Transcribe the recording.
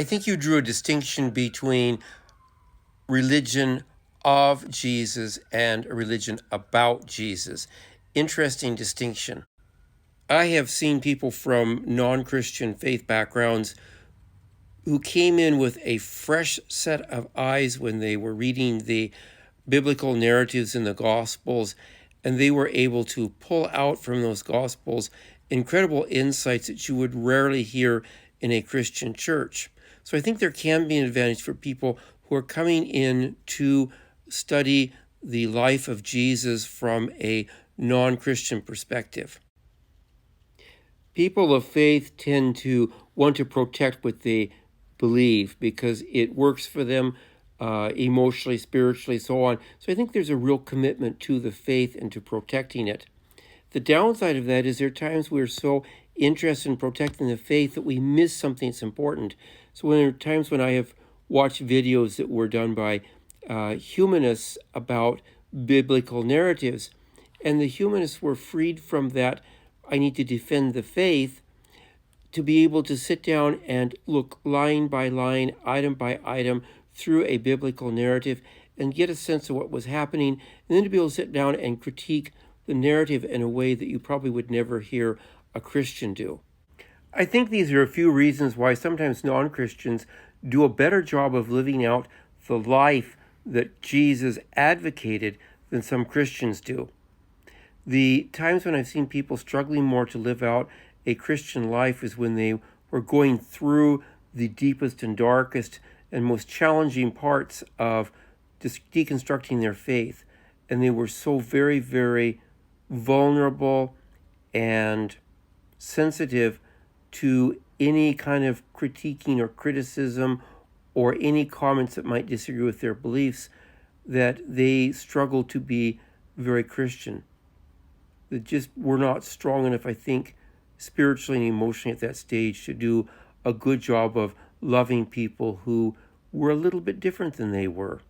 I think you drew a distinction between religion of Jesus and a religion about Jesus. Interesting distinction. I have seen people from non-Christian faith backgrounds who came in with a fresh set of eyes when they were reading the biblical narratives in the Gospels, and they were able to pull out from those Gospels incredible insights that you would rarely hear in a Christian church. So I think there can be an advantage for people who are coming in to study the life of Jesus from a non-Christian perspective. People of faith tend to want to protect what they believe because it works for them emotionally, spiritually, so on. So I think there's a real commitment to the faith and to protecting it. The downside of that is there are times we're so interested in protecting the faith that we miss something that's important. So there are times when I have watched videos that were done by humanists about biblical narratives, and the humanists were freed from that I need to defend the faith to be able to sit down and look line by line, item by item through a biblical narrative and get a sense of what was happening, and then to be able to sit down and critique the narrative in a way that you probably would never hear a Christian do. I think these are a few reasons why sometimes non-Christians do a better job of living out the life that Jesus advocated than some Christians do. The times when I've seen people struggling more to live out a Christian life is when they were going through the deepest and darkest and most challenging parts of deconstructing their faith. And they were so very, very vulnerable and sensitive to any kind of critiquing or criticism or any comments that might disagree with their beliefs that they struggled to be very Christian. That just were not strong enough, I think, spiritually and emotionally at that stage to do a good job of loving people who were a little bit different than they were.